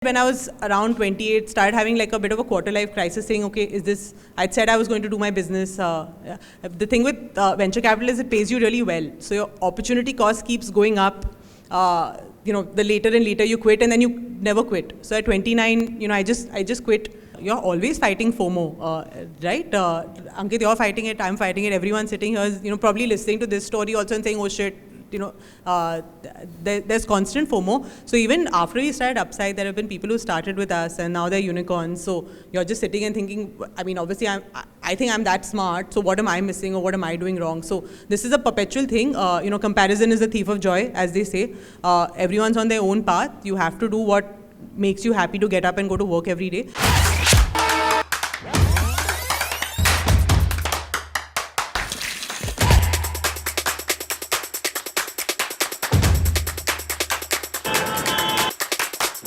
When I was around 28, started having like a bit of a quarter life crisis saying, okay, I'd said I was going to do my business. The thing with venture capital is it pays you really well. So your opportunity cost keeps going up. The later and later you quit and then you never quit. So at 29, I just quit. You're always fighting FOMO, right? Ankit, you're fighting it, I'm fighting it. Everyone sitting here is, probably listening to this story also and saying, oh shit, there's constant FOMO. So even after we started Upside, there have been people who started with us and now they're unicorns. So you're just sitting and thinking, obviously I think I'm that smart. So what am I missing or what am I doing wrong? So this is a perpetual thing. Comparison is the thief of joy, as they say. Everyone's on their own path. You have to do what makes you happy to get up and go to work every day.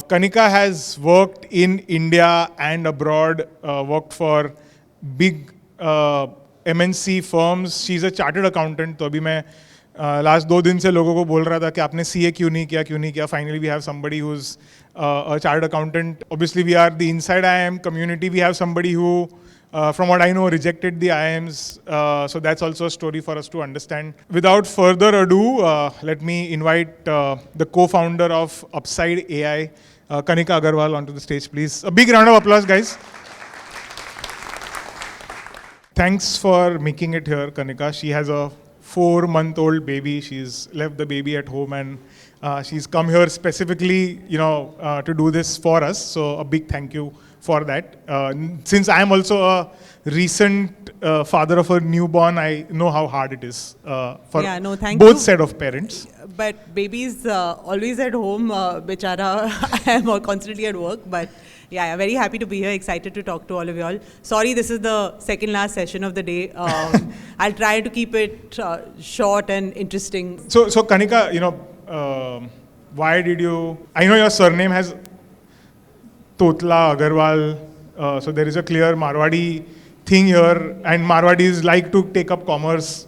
Kanika has worked in India and abroad, worked for big MNC firms. She's a chartered accountant. तो अभी मैं last 2 दिन से लोगों को बोल रहा था कि आपने CA क्यों नहीं किया. Finally, we have somebody who's a chartered accountant. Obviously, we are the InsideIIM community. We have somebody who, from what I know, rejected the IIMs. So that's also a story for us to understand. Without further ado, let me invite the co-founder of Upside AI, Kanika Agarrwal, onto the stage, please. A big round of applause, guys. Thanks for making it here, Kanika. She has a 4-month-old baby. She's left the baby at home and she's come here specifically, to do this for us. So a big thank you for that. Since I'm also a recent father of a newborn, I know how hard it is for both set of parents. But baby's always at home, bichara. I am constantly at work, but yeah, I'm very happy to be here, excited to talk to all of y'all. Sorry, this is the second last session of the day. I'll try to keep it short and interesting. So Kanika, why did you, I know your surname has Totla Agarwal, so there is a clear Marwadi thing here, and Marwadis like to take up commerce.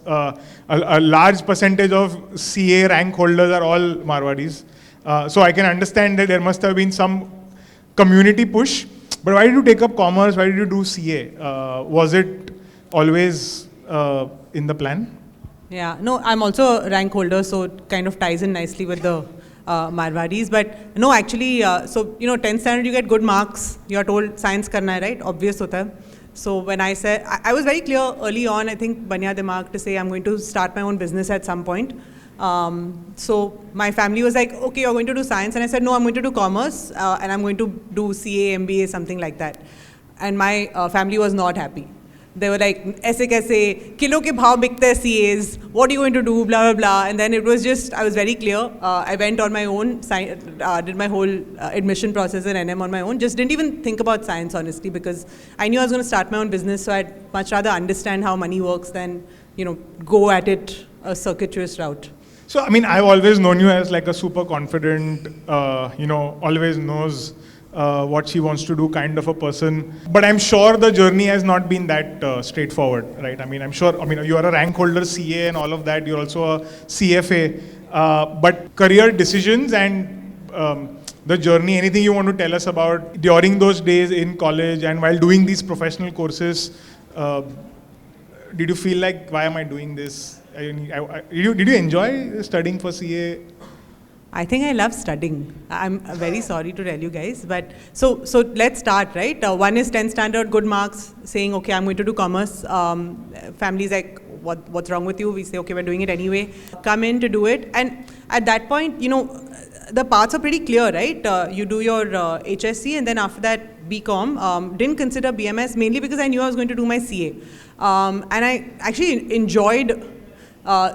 A large percentage of CA rank holders are all Marwadis. So I can understand that there must have been some community push, but why did you take up commerce? Why did you do CA? Was it always in the plan? Yeah, no, I'm also a rank holder, so it kind of ties in nicely with the Marwadis. But no, actually, 10th standard you get good marks. You're told science karna hai, right? Obvious hota hai. So when I said, I was very clear early on, I think banya dimag to say I'm going to start my own business at some point. So my family was like, okay, you're going to do science. And I said, no, I'm going to do commerce and I'm going to do CA, MBA, something like that. And my family was not happy. They were like, aise kaise, kilo ke bhav bikte hai CAs, what are you going to do, blah, blah, blah. And then it was just, I was very clear. I went on my own, did my whole admission process in NM on my own. Just didn't even think about science, honestly, because I knew I was going to start my own business. So I'd much rather understand how money works than, go at it a circuitous route. So, I've always known you as like a super confident, always knows what she wants to do kind of a person. But I'm sure the journey has not been that straightforward, right? I'm sure, you are a rank holder CA and all of that. You're also a CFA. But career decisions and the journey, anything you want to tell us about during those days in college and while doing these professional courses, did you feel like, why am I doing this? Did you enjoy studying for CA? I think I love studying. I'm very sorry to tell you guys, but so let's start, right? One is 10th standard, good marks, saying, okay, I'm going to do commerce. Family's like, what's wrong with you? We say, okay, we're doing it anyway. Come in to do it. And at that point, the paths are pretty clear, right? You do your HSC and then after that, BCom. Didn't consider BMS mainly because I knew I was going to do my CA. And I actually enjoyed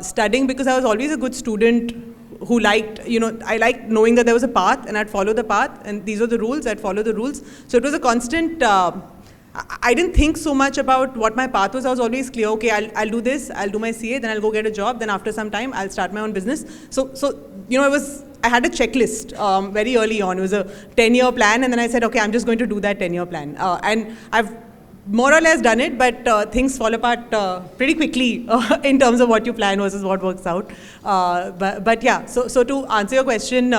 studying because I was always a good student who liked, I liked knowing that there was a path and I'd follow the path and these are the rules, I'd follow the rules. So it was a constant, I didn't think so much about what my path was. I was always clear, okay, I'll do this, I'll do my CA, then I'll go get a job, then after some time, I'll start my own business. So I had a checklist very early on. It was a 10-year plan and then I said, okay, I'm just going to do that 10-year plan. And I've more or less done it, but things fall apart pretty quickly in terms of what you plan versus what works out. But yeah, so to answer your question,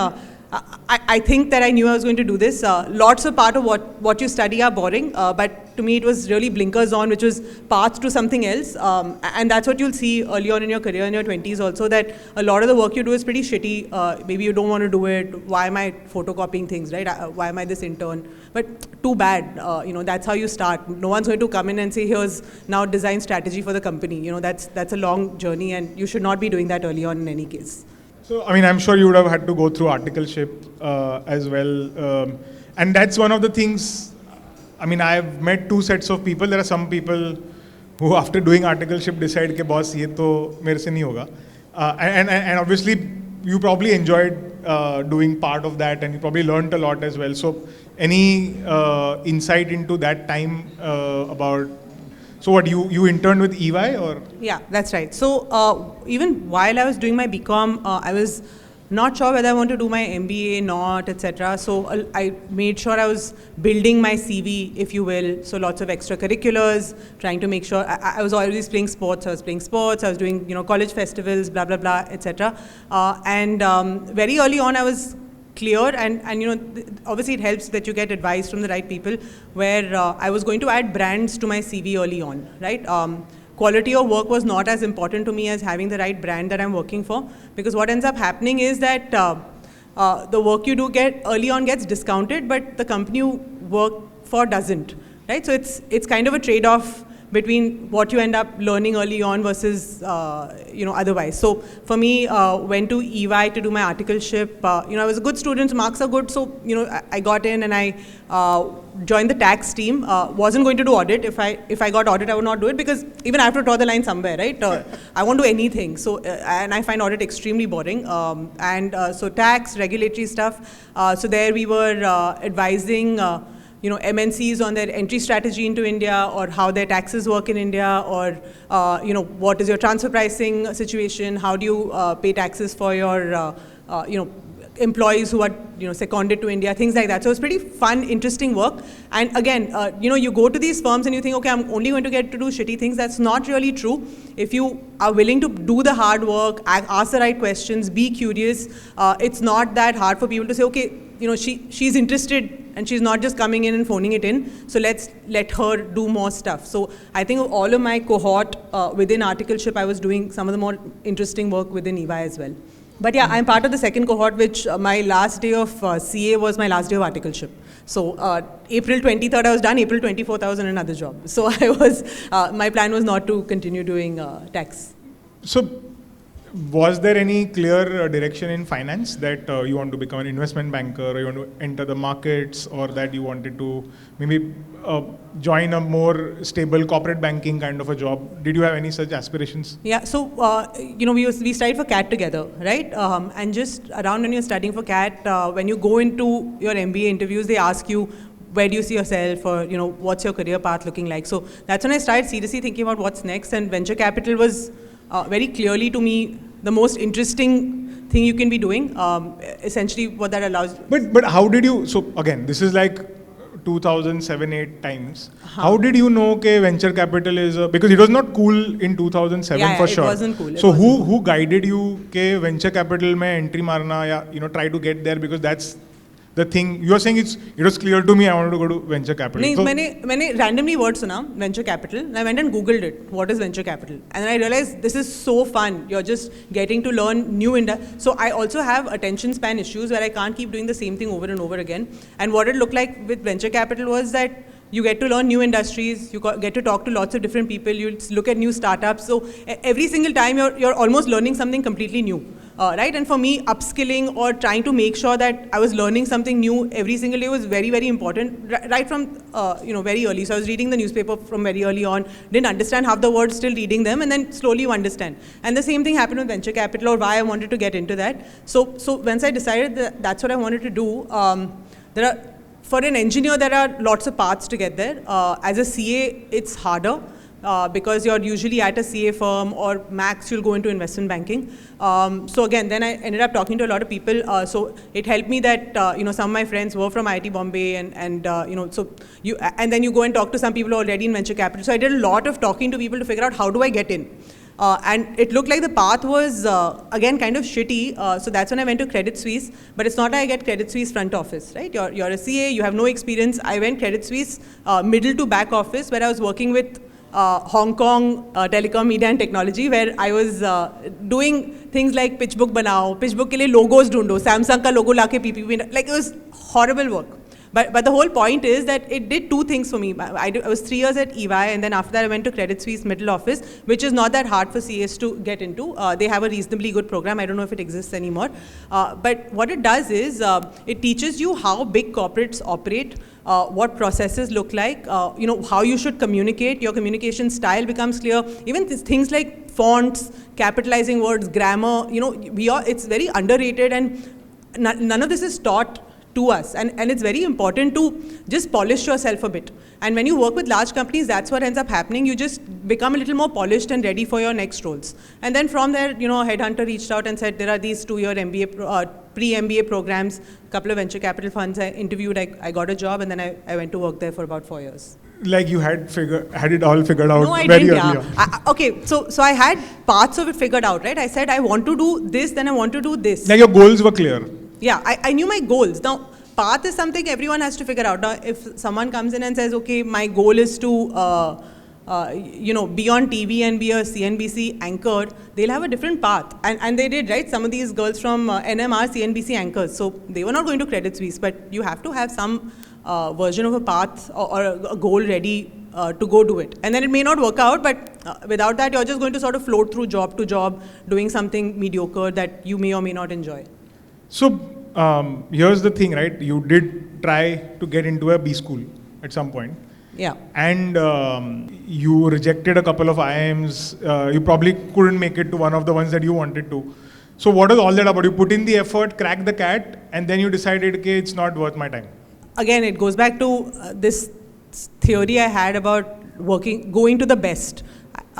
I think that I knew I was going to do this. Lots of part of what you study are boring, but to me it was really blinkers on, which was paths to something else. And that's what you'll see early on in your career, in your 20s also, that a lot of the work you do is pretty shitty. Maybe you don't want to do it. Why am I photocopying things, right? Why am I this intern? But too bad, that's how you start. No one's going to come in and say, here's now design strategy for the company. That's a long journey, and you should not be doing that early on in any case. So, I mean, I'm sure you would have had to go through articleship as well. And that's one of the things, I mean, I've met two sets of people. There are some people who, after doing articleship, decide that, boss, ye to mere se nahi hoga. And obviously, you probably enjoyed doing part of that, and you probably learned a lot as well. So, any insight into that time about... So what, you interned with EY or? Yeah, that's right. So even while I was doing my BCom, I was not sure whether I want to do my MBA, not, etc. So I made sure I was building my CV, if you will. So lots of extracurriculars, trying to make sure I was always playing sports. I was playing sports. I was doing college festivals, blah blah blah, etc. And very early on, I was clear, and obviously it helps that you get advice from the right people, where I was going to add brands to my CV early on, right? Quality of work was not as important to me as having the right brand that I'm working for, because what ends up happening is that the work you do early on gets discounted, but the company you work for doesn't, right? So it's kind of a trade-off between what you end up learning early on versus, otherwise. So for me, went to EY to do my articleship. I was a good student, marks are good, so, I got in and I joined the tax team. Wasn't going to do audit. If I got audit, I would not do it, because even I have to draw the line somewhere, right? I won't do anything. So, and I find audit extremely boring. So tax, regulatory stuff. So there we were advising MNCs on their entry strategy into India, or how their taxes work in India, or what is your transfer pricing situation, how do you pay taxes for your employees who are seconded to India, things like that. So it's pretty fun, interesting work. And again, you go to these firms and you think, okay, I'm only going to get to do shitty things. That's not really true. If you are willing to do the hard work, ask the right questions, be curious, it's not that hard for people to say, okay, she's interested and she's not just coming in and phoning it in, so let's let her do more stuff. So I think all of my cohort within articleship, I was doing some of the more interesting work within EY as well. But yeah, I'm part of the second cohort, which my last day of CA was my last day of articleship. So April 23rd I was done, April 24th I was in another job. So my plan was not to continue doing tax. So was there any clear direction in finance that you want to become an investment banker, or you want to enter the markets, or that you wanted to maybe join a more stable corporate banking kind of a job? Did you have any such aspirations? Yeah, so we studied for CAT together, right? And just around when you're studying for CAT, when you go into your MBA interviews, they ask you, where do you see yourself, or what's your career path looking like? So that's when I started seriously thinking about what's next, and venture capital was very clearly to me the most interesting thing you can be doing, essentially what that allows. But how did you, so again, this is like 2007-8 times. How did you know that venture capital is, because it was not cool in 2007 for sure. It wasn't cool. So who guided you that venture capital mein entry marna, ya, try to get there, because that's the thing. You are saying it was clear to me I wanted to go to venture capital. No, I randomly word suna, venture capital, and I went and Googled it. What is venture capital? And then I realized this is so fun. You're just getting to learn new So I also have attention span issues where I can't keep doing the same thing over and over again. And what it looked like with venture capital was that you get to learn new industries, you get to talk to lots of different people, you look at new startups. So every single time you're almost learning something completely new. Right? And for me, upskilling or trying to make sure that I was learning something new every single day was very, very important, right from, very early. So I was reading the newspaper from very early on, didn't understand half the words, still reading them, and then slowly you understand. And the same thing happened with venture capital, or why I wanted to get into that. So once I decided that that's what I wanted to do, for an engineer, there are lots of paths to get there. As a CA, it's harder. Because you're usually at a CA firm, or max you'll go into investment banking. So again, then I ended up talking to a lot of people. So it helped me that some of my friends were from IIT Bombay, and then you go and talk to some people already in venture capital. So I did a lot of talking to people to figure out how do I get in. And it looked like the path was, again, kind of shitty. So that's when I went to Credit Suisse. But it's not that I get Credit Suisse front office, right? You're a CA, you have no experience. I went Credit Suisse middle to back office, where I was working with Hong Kong telecom, media and technology, where I was doing things like pitch book banao, pitch book ke liye logos dhondo, Samsung ka logo la ke PPP, like it was horrible work. But the whole point is that it did two things for me. I was 3 years at EY, and then after that I went to Credit Suisse middle office, which is not that hard for CAs to get into. They have a reasonably good program. I don't know if it exists anymore. But what it does is it teaches you how big corporates operate, what processes look like, how you should communicate. Your communication style becomes clear. Even things like fonts, capitalizing words, grammar, it's very underrated, and none of this is taught to us, and it's very important to just polish yourself a bit. And when you work with large companies, that's what ends up happening. You just become a little more polished and ready for your next roles. And then from there, a headhunter reached out and said, there are these 2-year MBA, pre-MBA programs, a couple of venture capital funds. I interviewed, I got a job, and then I went to work there for about 4 years. Like you had it all figured out no, I very didn't, early yeah. Okay, so I had parts of it figured out, right? I said, I want to do this, then I want to do this. Like your goals were clear. Yeah, I knew my goals. Now, path is something everyone has to figure out. Now, if someone comes in and says, okay, my goal is to, be on TV and be a CNBC anchor, they'll have a different path. And they did, right? Some of these girls from NM are CNBC anchors. So they were not going to Credit Suisse, but you have to have some version of a path or a goal ready to go do it. And then it may not work out, but without that, you're just going to sort of float through job to job, doing something mediocre that you may or may not enjoy. So here's the thing, right? You did try to get into a B school at some point. Yeah. And you rejected a couple of IIMs. You probably couldn't make it to one of the ones that you wanted to. So what is all that about? You put in the effort, cracked the cat, and then you decided, okay, it's not worth my time. Again, it goes back to this theory I had about going to the best.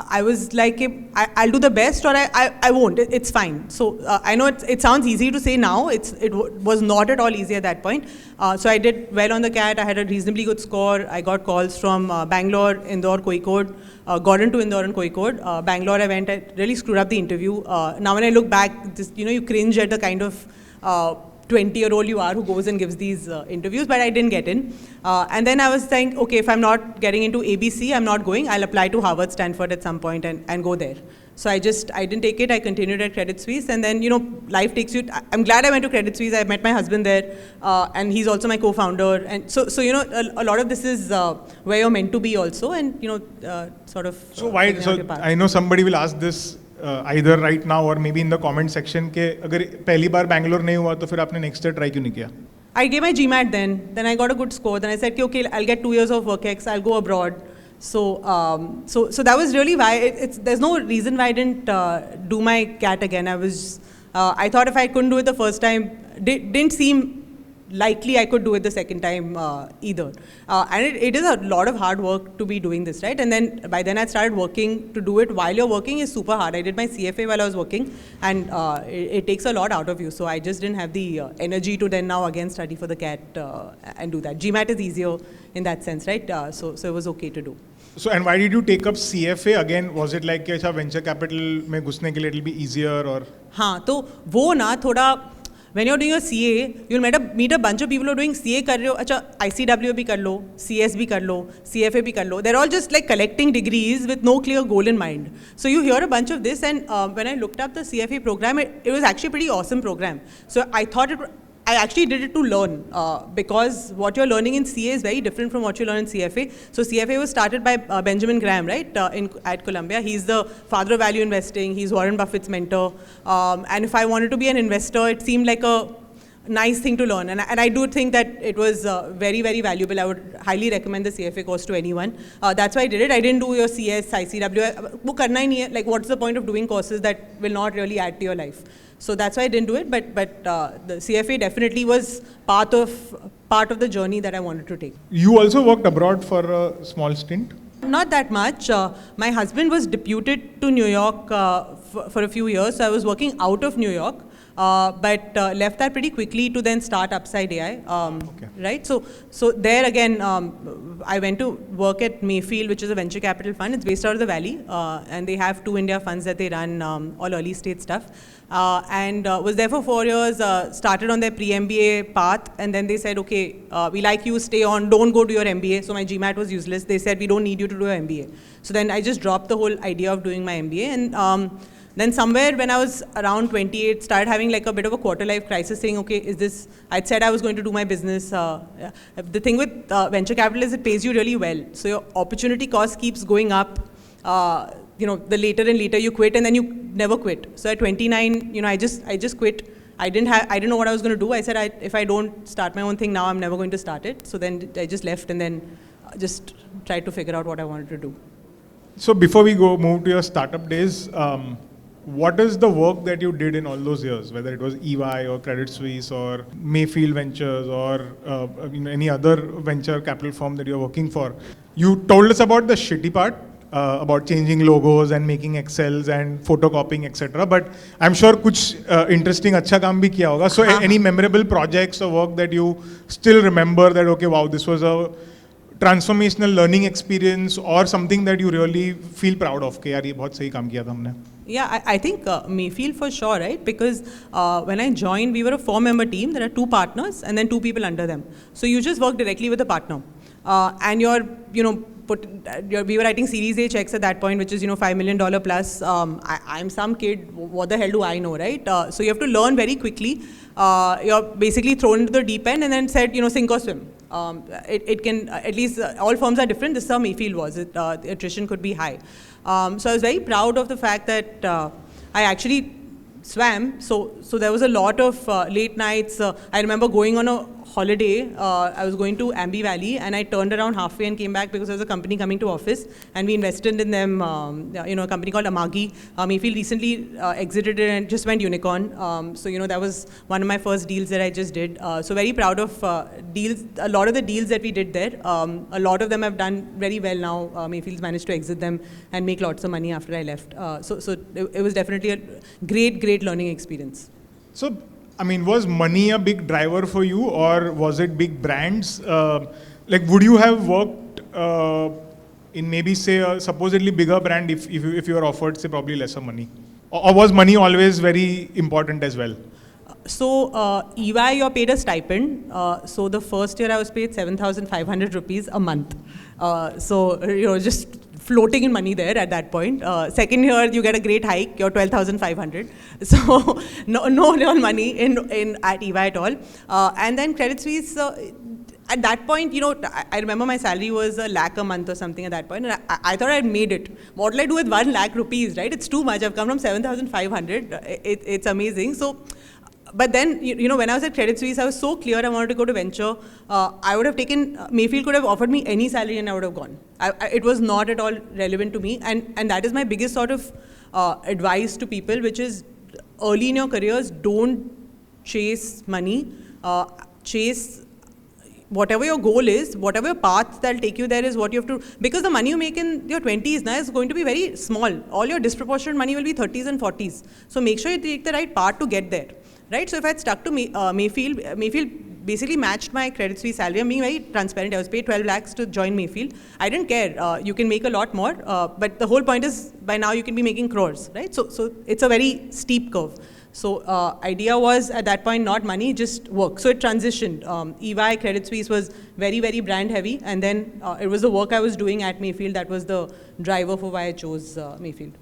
I was like, I'll do the best, or I won't. It's fine. So I know it sounds easy to say now. It was not at all easy at that point. So I did well on the CAT. I had a reasonably good score. I got calls from Bangalore, Indore, Kozhikode. Got into Indore and Kozhikode. Bangalore, I really screwed up the interview. Now when I look back, you cringe at the kind of 20-year-old you are who goes and gives these interviews, but I didn't get in. And then I was saying, okay, if I'm not getting into ABC, I'm not going. I'll apply to Harvard, Stanford at some point and go there. So I didn't take it. I continued at Credit Suisse, and then, life takes you. I'm glad I went to Credit Suisse. I met my husband there, and he's also my co-founder. And so a lot of this is where you're meant to be also, and, sort of. So why, I know somebody will ask this, either right now or maybe in the comment section के अगर पहली बार बैंगलोर नहीं हुआ तो फिर आपने next year try क्यों नहीं किया? I gave my GMAT then I got a good score. Then I said, okay, I'll get 2 years of WorkX. I'll go abroad. So that was really why. There's no reason why I didn't do my CAT again. I thought if I couldn't do it the first time, didn't seem likely I could do it the second time either. And it is a lot of hard work to be doing this, right? And then by then I started working. To do it while you're working is super hard. I did my CFA while I was working, and it takes a lot out of you. So I just didn't have the energy to then now again study for the CAT and do that. GMAT is easier in that sense, right? So it was okay to do. So, and why did you take up CFA again? Was it like कि venture capital में घुसने के लिए it'll be easier or? हाँ, तो वो ना थोड़ा. When you're doing a CA, you'll meet a bunch of people who are doing CA कर रहे हो, अच्छा ICW भी कर लो, CS भी कर लो, CFA भी कर लो. They're all just like collecting degrees with no clear goal in mind. So you hear a bunch of this, and when I looked up the CFA program, it was actually a pretty awesome program. So I thought I actually did it to learn because what you're learning in CA is very different from what you learn in CFA. So CFA was started by Benjamin Graham, right, at Columbia. He's the father of value investing. He's Warren Buffett's mentor. And if I wanted to be an investor, it seemed like a nice thing to learn. And I do think that it was very, very valuable. I would highly recommend the CFA course to anyone. That's why I did it. I didn't do your CS, ICW. वो करना ही नहीं है. Like, what's the point of doing courses that will not really add to your life? So that's why I didn't do it, but the CFA definitely was part of the journey that I wanted to take. You also worked abroad for a small stint? Not that much. My husband was deputed to New York for a few years, so I was working out of New York. but left that pretty quickly to then start Upside AI. Right? So there again, I went to work at Mayfield, which is a venture capital fund. It's based out of the Valley, and they have 2 India funds that they run, all early stage stuff. And was there for 4 years, started on their pre-MBA path, and then they said, okay, we like you, stay on, don't go to your MBA. So my GMAT was useless. They said, we don't need you to do your MBA. So then I just dropped the whole idea of doing my MBA. And then somewhere when I was around 28, started having like a bit of a quarter life crisis, saying, okay, is this, I'd said I was going to do my business. The thing with venture capital is it pays you really well. So your opportunity cost keeps going up. The later and later you quit, and then you never quit. So at 29, I just quit. I didn't know what I was going to do. I said, if I don't start my own thing now, I'm never going to start it. So then I just left and then just tried to figure out what I wanted to do. So before we move to your startup days, what is the work that you did in all those years, whether it was EY or Credit Suisse or Mayfield Ventures or any other venture capital firm that you're working for? You told us about the shitty part, about changing logos and making Excels and photocopying, etc. But I'm sure kuch interesting अच्छा काम भी किया होगा. So any memorable projects or work that you still remember that, okay, wow, this was a transformational learning experience or something that you really feel proud of? कि यार ये बहुत सही काम किया था हमने. Yeah, I think Mayfield for sure, right? Because when I joined, we were a 4-member team. There are 2 partners and then 2 people under them. So you just work directly with the partner. And we were writing Series A checks at that point, which is, $5 million plus. I'm some kid, what the hell do I know, right? So you have to learn very quickly. You're basically thrown into the deep end and then said, sink or swim. It can, at least all firms are different. This is how Mayfield was. The attrition could be high. So I was very proud of the fact that I actually swam. So there was a lot of late nights. I remember going on a holiday. I was going to Ambi Valley and I turned around halfway and came back because there was a company coming to office and we invested in them, a company called Amagi. Mayfield recently exited it and just went unicorn. So that was one of my first deals that I just did. So very proud of deals, a lot of the deals that we did there. A lot of them have done very well now. Mayfield's managed to exit them and make lots of money after I left. So it was definitely a great learning experience. So, was money a big driver for you, or was it big brands? Would you have worked in maybe, say, a supposedly bigger brand if you were offered, say, probably lesser money? Or was money always very important as well? So, EY, you're paid a stipend. So, the first year I was paid 7,500 rupees a month. Just floating in money there at that point. Second year, you get a great hike. You're 12,500. So no real money at EY at all. And then Credit Suisse. At that point, I remember my salary was $1 lakh a month or something at that point, and I thought I'd made it. What will I do with 1 lakh rupees, right? It's too much. I've come from 7,500. It's amazing. So. But then, when I was at Credit Suisse, I was so clear I wanted to go to venture. I would have taken, Mayfield could have offered me any salary and I would have gone. It was not at all relevant to me. And that is my biggest sort of advice to people, which is early in your careers, don't chase money. Chase whatever your goal is, whatever your path that'll take you there is what you have to, because the money you make in your 20s now is going to be very small. All your disproportionate money will be 30s and 40s. So make sure you take the right path to get there. Right, so if I had stuck to Mayfield basically matched my Credit Suisse salary. I'm being very transparent. I was paid 12 lakhs to join Mayfield. I didn't care. You can make a lot more, but the whole point is by now you can be making crores, right? So it's a very steep curve. So idea was at that point not money, just work. So it transitioned. EY, Credit Suisse was very, very brand heavy, and then it was the work I was doing at Mayfield that was the driver for why I chose Mayfield.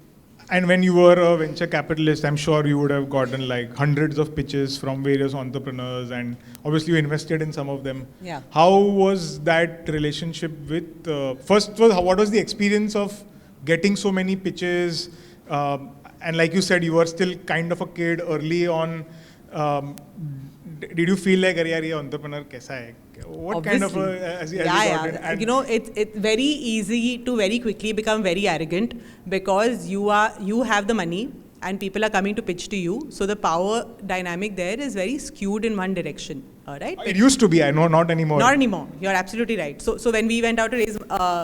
And when you were a venture capitalist, I'm sure you would have gotten like hundreds of pitches from various entrepreneurs, and obviously you invested in some of them. Yeah. How was that relationship with, what was the experience of getting so many pitches? And like you said, you were still kind of a kid early on. Did you feel like, "Arey, entrepreneur kaisa hai?" What Obviously. Kind of as you got it? It's very easy to very quickly become very arrogant because you have the money and people are coming to pitch to you. So the power dynamic there is very skewed in one direction, right? It used to be, I know, not anymore. Not anymore. You're absolutely right. So when we went out to raise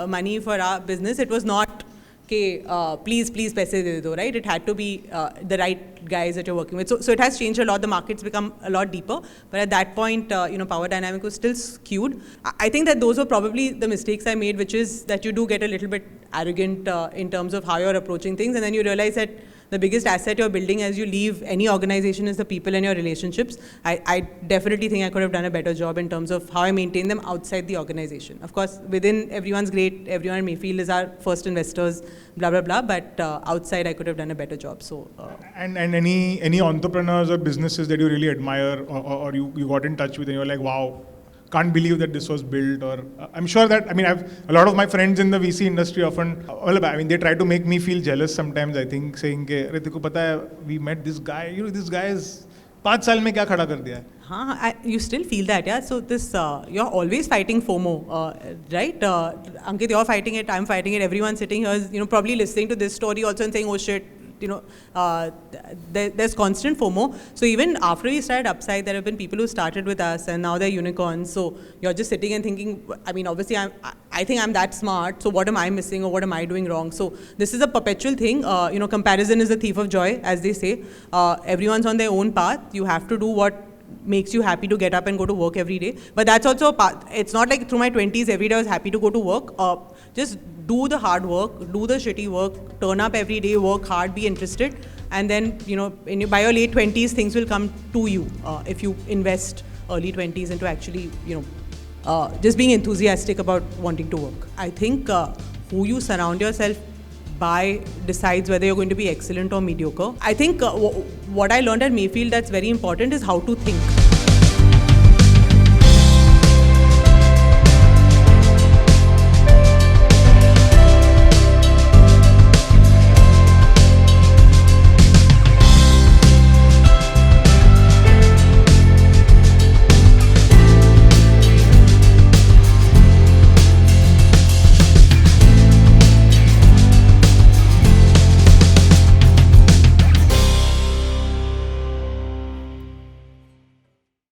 money for our business, it was not please paise de do, right? It had to be the right guys that you're working with. So it has changed a lot. The market's become a lot deeper. But at that point, power dynamic was still skewed. I think that those were probably the mistakes I made, which is that you do get a little bit arrogant in terms of how you're approaching things. And then you realize that the biggest asset you're building as you leave any organization is the people and your relationships. I definitely think I could have done a better job in terms of how I maintain them outside the organization. Of course, within everyone's great, everyone at Mayfield is our first investors, blah, blah, blah, but outside I could have done a better job. So, And any entrepreneurs or businesses that you really admire or you got in touch with and you're like, wow, can't believe that this was built, or I'm sure that, I've a lot of my friends in the VC industry often, they try to make me feel jealous sometimes, I think, saying, "Arey, teko pata hai, we met this guy, this guy is 5 saal mein kya khada kar diya hai." You still feel that, yeah? So this, you're always fighting FOMO, right? Ankit, you're fighting it, I'm fighting it, everyone sitting here is, probably listening to this story also and saying, oh shit, there's constant FOMO. So even after we started Upside, there have been people who started with us and now they're unicorns. So you're just sitting and thinking, obviously I think I'm that smart. So what am I missing or what am I doing wrong? So this is a perpetual thing. Comparison is the thief of joy, as they say. Everyone's on their own path. You have to do what makes you happy to get up and go to work every day. But that's also a path. It's not like through my 20s, every day I was happy to go to work. Just do the hard work, do the shitty work, turn up every day, work hard, be interested. And then, by your late 20s, things will come to you if you invest early 20s into actually, just being enthusiastic about wanting to work. I think who you surround yourself by decides whether you're going to be excellent or mediocre. I think what I learned at Mayfield that's very important is how to think.